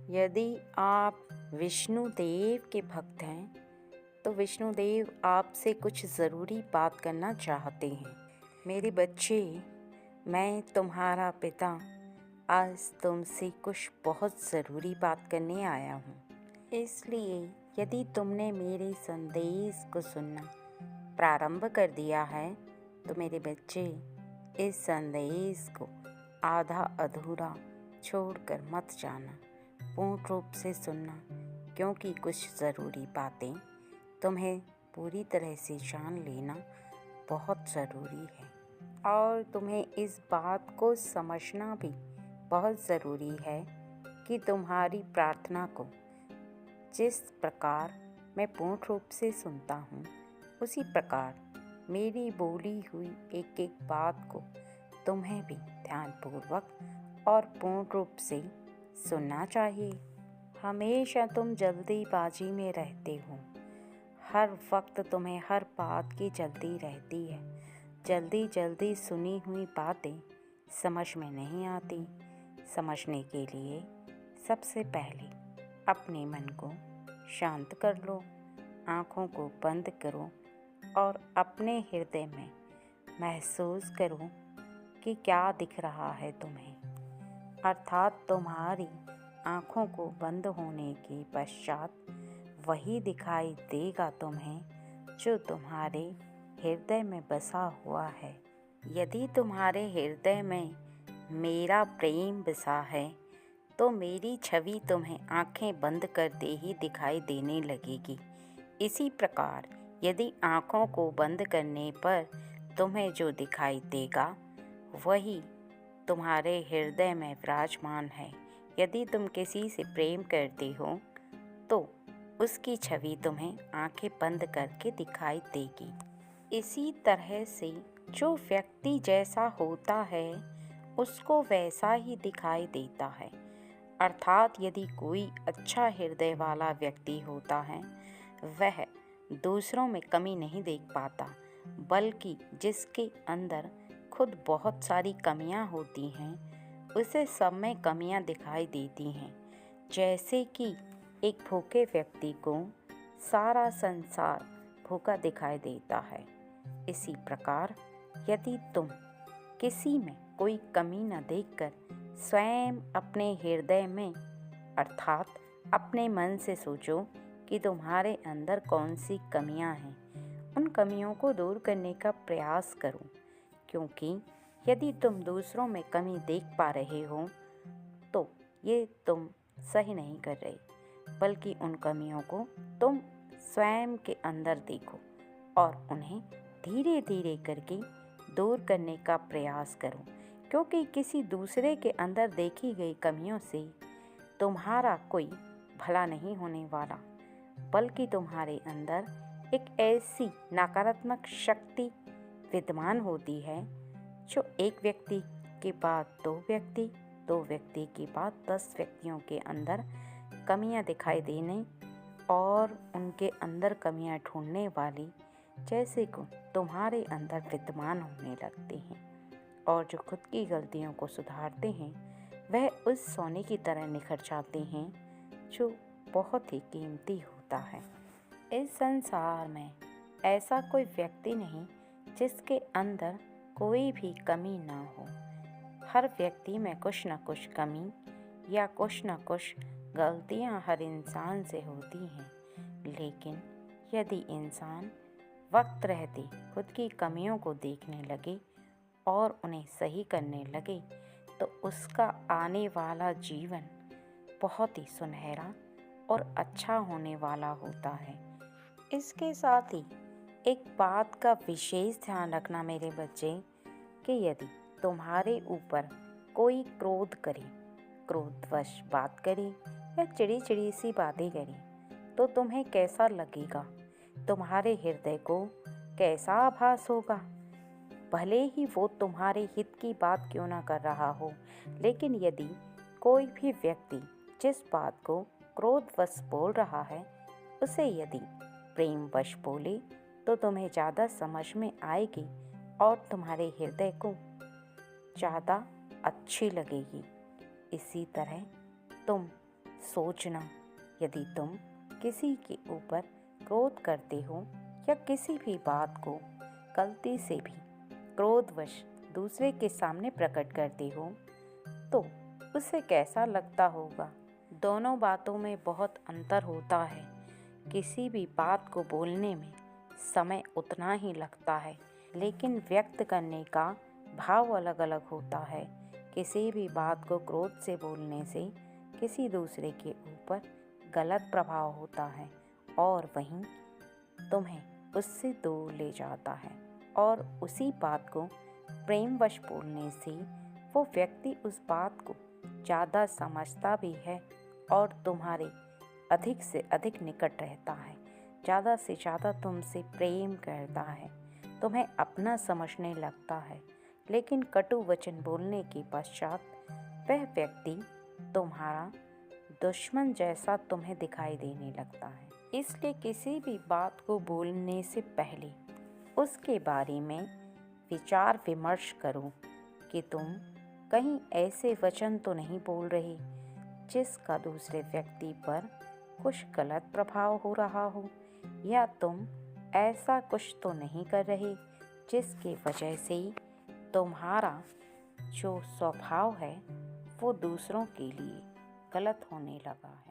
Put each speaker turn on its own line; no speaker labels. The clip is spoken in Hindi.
यदि आप विष्णु देव के भक्त हैं तो विष्णु देव आपसे कुछ ज़रूरी बात करना चाहते हैं। मेरे बच्चे, मैं तुम्हारा पिता आज तुमसे कुछ बहुत ज़रूरी बात करने आया हूँ। इसलिए यदि तुमने मेरे संदेश को सुनना प्रारंभ कर दिया है तो मेरे बच्चे, इस संदेश को आधा अधूरा छोड़कर मत जाना, पूर्ण रूप से सुनना, क्योंकि कुछ ज़रूरी बातें तुम्हें पूरी तरह से जान लेना बहुत ज़रूरी है और तुम्हें इस बात को समझना भी बहुत ज़रूरी है कि तुम्हारी प्रार्थना को जिस प्रकार मैं पूर्ण रूप से सुनता हूँ, उसी प्रकार मेरी बोली हुई एक एक बात को तुम्हें भी ध्यानपूर्वक और पूर्ण रूप से सुनना चाहिए। हमेशा तुम जल्दीबाजी में रहते हो। हर वक्त तुम्हें हर बात की जल्दी रहती है। जल्दी जल्दी सुनी हुई बातें समझ में नहीं आती। समझने के लिए सबसे पहले अपने मन को शांत कर लो, आँखों को बंद करो और अपने हृदय में महसूस करो कि क्या दिख रहा है तुम्हें। अर्थात तुम्हारी आँखों को बंद होने के पश्चात वही दिखाई देगा तुम्हें जो तुम्हारे हृदय में बसा हुआ है। यदि तुम्हारे हृदय में मेरा प्रेम बसा है तो मेरी छवि तुम्हें आँखें बंद करते ही दिखाई देने लगेगी। इसी प्रकार यदि आँखों को बंद करने पर तुम्हें जो दिखाई देगा वही तुम्हारे हृदय में विराजमान है। यदि तुम किसी से प्रेम करते हो तो उसकी छवि तुम्हें आंखें बंद करके दिखाई देगी। इसी तरह से जो व्यक्ति जैसा होता है उसको वैसा ही दिखाई देता है। अर्थात यदि कोई अच्छा हृदय वाला व्यक्ति होता है, वह दूसरों में कमी नहीं देख पाता, बल्कि जिसके अंदर खुद बहुत सारी कमियां होती हैं, उसे सब में कमियां दिखाई देती हैं। जैसे कि एक भूखे व्यक्ति को सारा संसार भूखा दिखाई देता है। इसी प्रकार यदि तुम किसी में कोई कमी न देखकर स्वयं अपने हृदय में अर्थात अपने मन से सोचो कि तुम्हारे अंदर कौन सी कमियां हैं, उन कमियों को दूर करने का प्रयास करो। क्योंकि यदि तुम दूसरों में कमी देख पा रहे हो तो ये तुम सही नहीं कर रहे, बल्कि उन कमियों को तुम स्वयं के अंदर देखो और उन्हें धीरे धीरे करके दूर करने का प्रयास करो। क्योंकि किसी दूसरे के अंदर देखी गई कमियों से तुम्हारा कोई भला नहीं होने वाला, बल्कि तुम्हारे अंदर एक ऐसी नकारात्मक शक्ति विद्यमान होती है जो एक व्यक्ति के बाद दो व्यक्ति के बाद 10 व्यक्तियों के अंदर कमियां दिखाई देने और उनके अंदर कमियां ढूंढने वाली जैसे को तुम्हारे अंदर विद्यमान होने लगते हैं। और जो खुद की गलतियों को सुधारते हैं वह उस सोने की तरह निखर जाते हैं जो बहुत ही कीमती होता है। इस संसार में ऐसा कोई व्यक्ति नहीं जिसके अंदर कोई भी कमी ना हो। हर व्यक्ति में कुछ न कुछ कमी या कुछ न कुछ गलतियां हर इंसान से होती हैं। लेकिन यदि इंसान वक्त रहते खुद की कमियों को देखने लगे और उन्हें सही करने लगे तो उसका आने वाला जीवन बहुत ही सुनहरा और अच्छा होने वाला होता है। इसके साथ ही एक बात का विशेष ध्यान रखना मेरे बच्चे कि यदि तुम्हारे ऊपर कोई क्रोध करे, क्रोधवश बात करे या चिड़ी चिड़ी सी बातें करे तो तुम्हें कैसा लगेगा, तुम्हारे हृदय को कैसा आभास होगा। भले ही वो तुम्हारे हित की बात क्यों ना कर रहा हो, लेकिन यदि कोई भी व्यक्ति जिस बात को क्रोधवश बोल रहा है उसे यदि प्रेमवश बोले तो तुम्हें ज़्यादा समझ में आएगी और तुम्हारे हृदय को ज़्यादा अच्छी लगेगी। इसी तरह तुम सोचना, यदि तुम किसी के ऊपर क्रोध करते हो या किसी भी बात को गलती से भी क्रोधवश दूसरे के सामने प्रकट करते हो तो उसे कैसा लगता होगा। दोनों बातों में बहुत अंतर होता है। किसी भी बात को बोलने में समय उतना ही लगता है, लेकिन व्यक्त करने का भाव अलग अलग होता है। किसी भी बात को क्रोध से बोलने से किसी दूसरे के ऊपर गलत प्रभाव होता है और वहीं तुम्हें उससे दूर ले जाता है, और उसी बात को प्रेमवश बोलने से वो व्यक्ति उस बात को ज़्यादा समझता भी है और तुम्हारे अधिक से अधिक निकट रहता है, ज़्यादा से ज़्यादा तुमसे प्रेम करता है, तुम्हें अपना समझने लगता है। लेकिन कटु वचन बोलने के पश्चात वह व्यक्ति तुम्हारा दुश्मन जैसा तुम्हें दिखाई देने लगता है। इसलिए किसी भी बात को बोलने से पहले उसके बारे में विचार विमर्श करो कि तुम कहीं ऐसे वचन तो नहीं बोल रहे जिसका दूसरे व्यक्ति पर कुछ गलत प्रभाव हो रहा हो, या तुम ऐसा कुछ तो नहीं कर रहे जिसकी वजह से तुम्हारा जो स्वभाव है वो दूसरों के लिए गलत होने लगा है।